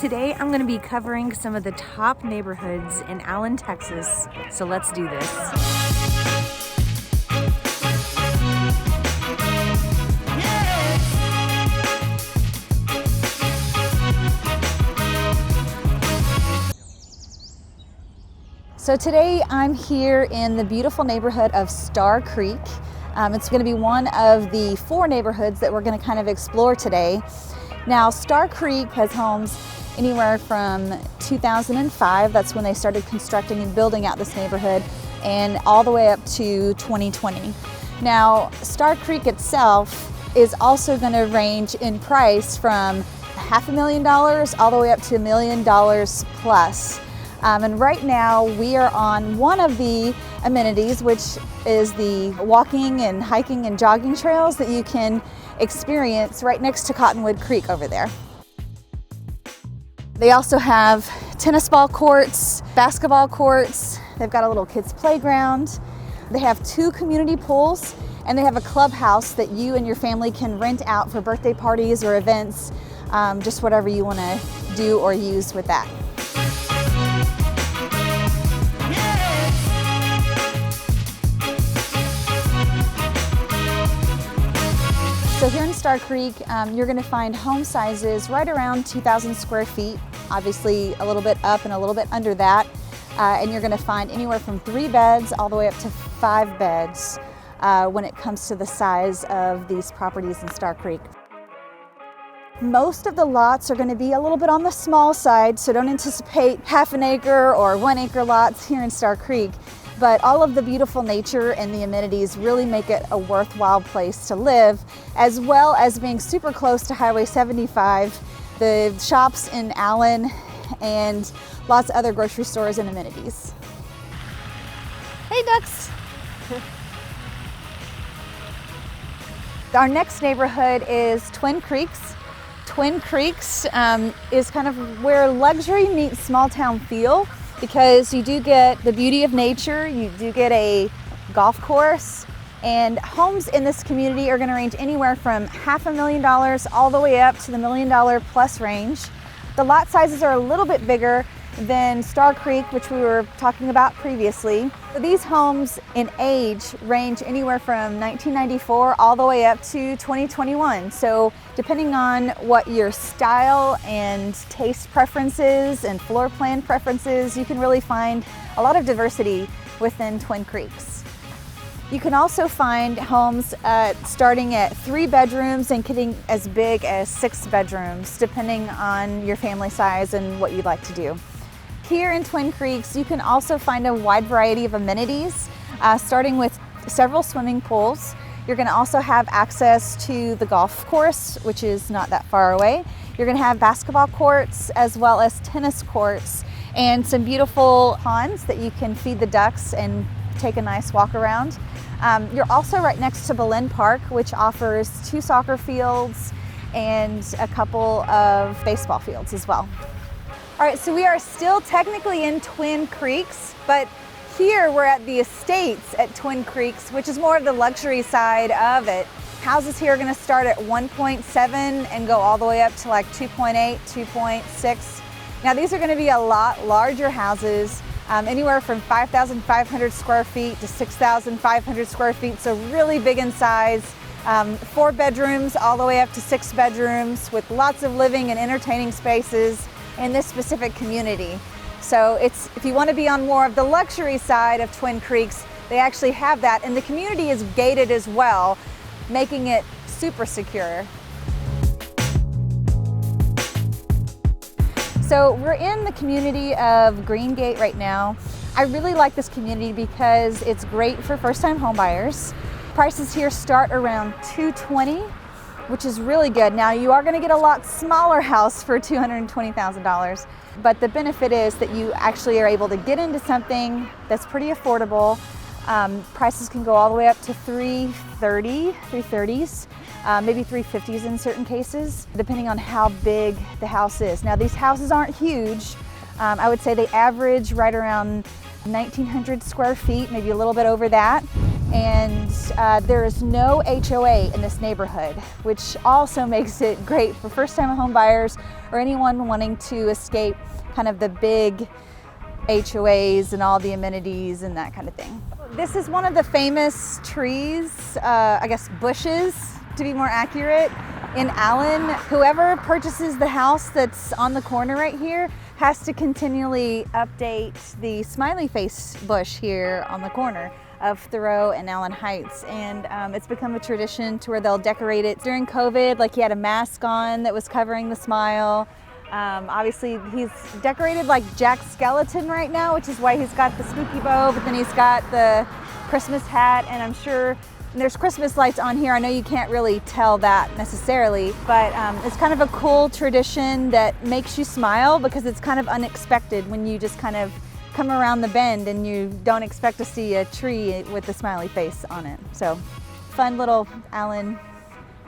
Today I'm going to be covering some of the top neighborhoods in Allen, Texas, so let's do this. So today I'm here in the beautiful neighborhood of Star Creek. It's going to be one of the 4 neighborhoods that we're going to kind of explore today. Now, Star Creek has homes anywhere from 2005, that's when they started constructing and building out this neighborhood, and all the way up to 2020. Now, Star Creek itself is also going to range in price from $500,000 all the way up to $1 million plus. And right now we are on one of the amenities, which is the walking and hiking and jogging trails that you can experience right next to Cottonwood Creek over there. They also have tennis ball courts, basketball courts. They've got a little kids playground. They have 2 community pools, and they have a clubhouse that you and your family can rent out for birthday parties or events, just whatever you want to do or use with that. So here in Star Creek, you're going to find home sizes right around 2,000 square feet, obviously a little bit up and a little bit under that. And you're going to find anywhere from 3 beds all the way up to 5 beds when it comes to the size of these properties in Star Creek. Most of the lots are going to be a little bit on the small side, so don't anticipate half an acre or 1 acre lots here in Star Creek. But all of the beautiful nature and the amenities really make it a worthwhile place to live, as well as being super close to Highway 75, the shops in Allen, and lots of other grocery stores and amenities. Hey ducks! Our next neighborhood is Twin Creeks. Twin Creeks is kind of where luxury meets small town feel, because you do get the beauty of nature, you do get a golf course, and homes in this community are going to range anywhere from $500,000 all the way up to the $1 million plus range. The lot sizes are a little bit bigger than Star Creek, which we were talking about previously. These homes in age range anywhere from 1994 all the way up to 2021. So depending on what your style and taste preferences and floor plan preferences, you can really find a lot of diversity within Twin Creeks. You can also find homes starting at 3 bedrooms and getting as big as 6 bedrooms, depending on your family size and what you'd like to do. Here in Twin Creeks, you can also find a wide variety of amenities, starting with several swimming pools. You're going to also have access to the golf course, which is not that far away. You're going to have basketball courts as well as tennis courts, and some beautiful ponds that you can feed the ducks and take a nice walk around. You're also right next to Belen Park, which offers 2 soccer fields and a couple of baseball fields as well. All right, so we are still technically in Twin Creeks, but here we're at the estates at Twin Creeks, which is more of the luxury side of it. Houses here are going to start at 1.7 and go all the way up to like 2.8, 2.6. Now these are going to be a lot larger houses, anywhere from 5,500 square feet to 6,500 square feet, so really big in size. 4 bedrooms all the way up to 6 bedrooms with lots of living and entertaining spaces in this specific community. So if you want to be on more of the luxury side of Twin Creeks, they actually have that, and the community is gated as well, making it super secure. So we're in the community of Greengate right now. I really like this community because it's great for first-time homebuyers. Prices here start around $220,000, which is really good. Now you are going to get a lot smaller house for $220,000, but the benefit is that you actually are able to get into something that's pretty affordable. Prices can go all the way up to $330s, maybe $350s in certain cases, depending on how big the house is. Now these houses aren't huge. I would say they average right around 1,900 square feet, maybe a little bit over that. And there is no HOA in this neighborhood, which also makes it great for first-time home buyers or anyone wanting to escape kind of the big HOAs and all the amenities and that kind of thing. This is one of the famous trees, I guess bushes to be more accurate, in Allen. Whoever purchases the house that's on the corner right here has to continually update the smiley face bush here on the corner of Thoreau and Allen Heights, and it's become a tradition to where they'll decorate it. During COVID, like he had a mask on that was covering the smile. Obviously he's decorated like Jack Skellington right now, which is why he's got the spooky bow, but then he's got the Christmas hat, and I'm sure there's Christmas lights on here. I know you can't really tell that necessarily, but it's kind of a cool tradition that makes you smile because it's kind of unexpected when you just kind of come around the bend and you don't expect to see a tree with a smiley face on it. So fun little Allen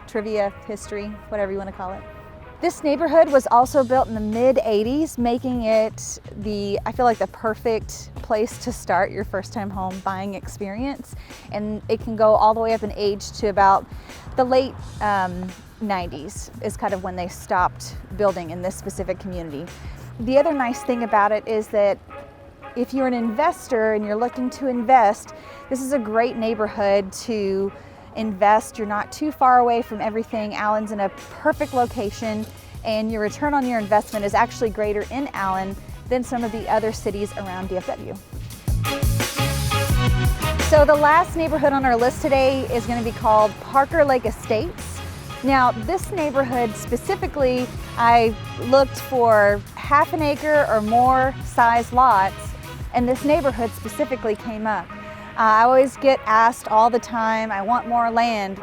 trivia, history, whatever you want to call it. This neighborhood was also built in the mid-'80s, making it I feel like the perfect place to start your first-time home buying experience. And it can go all the way up in age to about the late 90s is kind of when they stopped building in this specific community. The other nice thing about it is that if you're an investor and you're looking to invest, this is a great neighborhood to invest. You're not too far away from everything. Allen's in a perfect location, and your return on your investment is actually greater in Allen than some of the other cities around DFW. So the last neighborhood on our list today is going to be called Parker Lake Estates. Now this neighborhood specifically, I looked for half an acre or more size lots, and this neighborhood specifically came up. I always get asked all the time, I want more land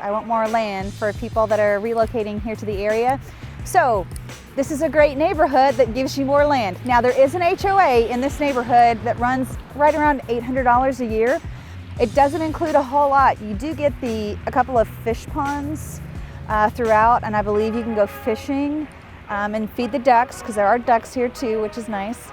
for people that are relocating here to the area. So this is a great neighborhood that gives you more land. Now there is an HOA in this neighborhood that runs right around $800 a year. It doesn't include a whole lot. You do get a couple of fish ponds throughout, and I believe you can go fishing and feed the ducks, because there are ducks here too, which is nice.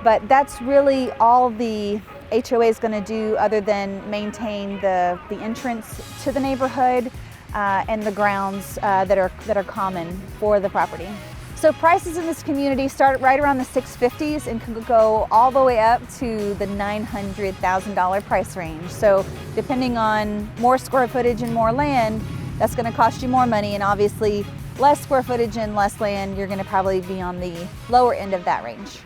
But that's really all the HOA is going to do, other than maintain the entrance to the neighborhood and the grounds that are common for the property. So prices in this community start right around the $650s and can go all the way up to the $900,000 price range. So depending on more square footage and more land, that's going to cost you more money, and obviously less square footage and less land, you're going to probably be on the lower end of that range.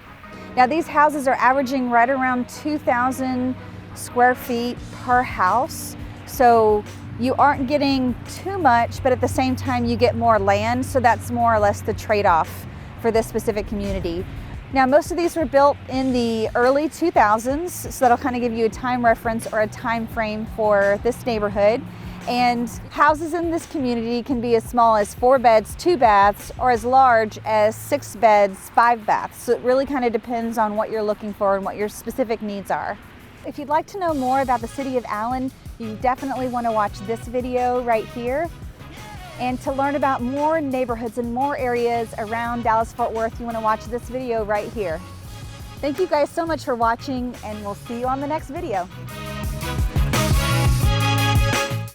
Now these houses are averaging right around 2,000 square feet per house. So you aren't getting too much, but at the same time you get more land. So that's more or less the trade-off for this specific community. Now most of these were built in the early 2000s, so that'll kind of give you a time reference or a time frame for this neighborhood. And houses in this community can be as small as 4 beds, 2 baths, or as large as 6 beds, 5 baths. So it really kind of depends on what you're looking for and what your specific needs are. If you'd like to know more about the city of Allen, you definitely want to watch this video right here. And to learn about more neighborhoods and more areas around Dallas-Fort Worth, you want to watch this video right here. Thank you guys so much for watching, and we'll see you on the next video.